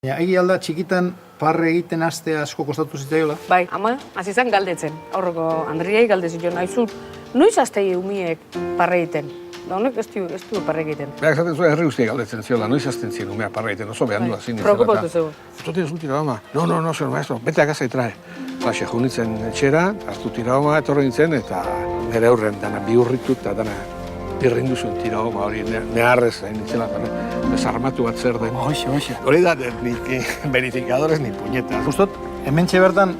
Egi alda txikitan parre egiten astea asko kostatu zitzaiola? Bai, ama, hasi zen galdetzen. Aurreko Andriai galdezin joan, aizu, noiz aztei umiek parre egiten? Da honek ez du parre egiten. Berak zaten zuen herri guztiak galdetzen ziola, noiz azten zien umeak parre egiten, oso behan duaz zin izela. Preocupatu zego. Esto tienes un tirabama? No, señor maestro, vete a casa y trae. Laxe, junitzen etxera, hartu tirabama, etorri nintzen, eta nire aurren dana bihurritu eta dana birrindu zuen tirabama hori neharrez hain nintzela, desarmatu bat zer den. Hoxe. Hori da, ni verificadores ni puñetas. Justot, hementxe bertan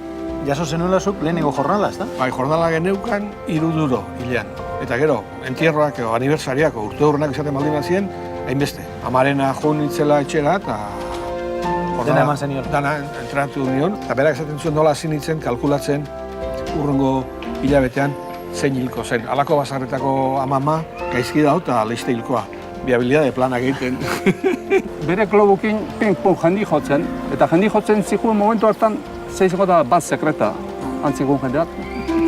jaso zenuela zuk lehenengo jornala, ezta? Bai, jornala geneukan 3 euro hilean. Eta gero, entierroak edo aniversariak o urte horrenak izaten baldin bazien, hainbeste. Amarena jo nintzela etxera eta Dena eman zenion. Dana entrenatu nion, eta berak esaten zuen nola hasi nintzen kalkulatzen urrengo hilabetean zein hilko zen. Halako basarretako amama gaizki dau eta leizte hilkoa. Viabilidade planak egiten. Bere klobukin ping-pong jandi jotzen, eta jandi jotzen zikuen momentu hartan zeiziko da bat sekreta antzikun jendeak,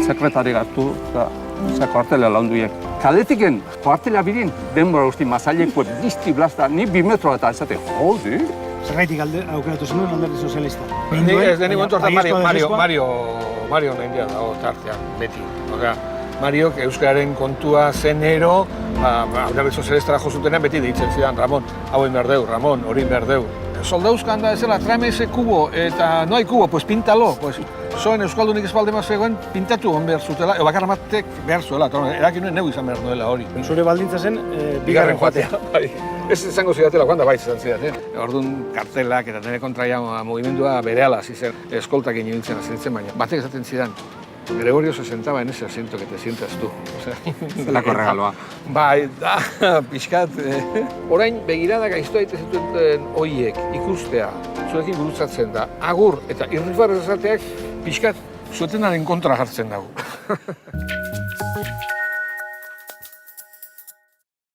sekretari gartu eta kuartela launduiek. Kaletiken kuartela bidin, denbora guzti mazaileko bizti blasta, ni 2 metro eta esate, jodi. Zergaitik aukeratu zenuen alderdi sozialista? Ni ez deni momentu hartan Mario nahi dira dago tartean, beti. Osea, Mariok euskararen kontua zenero, alderdi sozialistara jo zutenean beti deitzen zidan, Ramon, hau egin behar deu, Ramon, hori egin behar deu. Soldauzkan da ezela, tráeme ese cubo, eta no hay cubo, pues píntalo. Pues, zoen euskaldunik espalde zegoen, pintatu hon behar zutela, bakarra matek behar zuela, erakin nuen neu izan behar nuela hori. Zure baldintza zen, bigarren joatea. Bai. Ez izango zidatela, joan da bai izan zidaten. Orduan kartelak eta nire kontraia mugimendua berehala hasi zen, eskoltak inintzen hasi nintzen, baina batek esaten zidan, Gregorio se sentaba en ese asiento que te sientas tú. Zelako regaloa. Bai, da, pixkat. Orain begirada gaiztu daite zituen hoiek ikustea, zuekin gurutzatzen da, agur eta irrifarrez esateak pixkat zuetenaren kontra jartzen dago.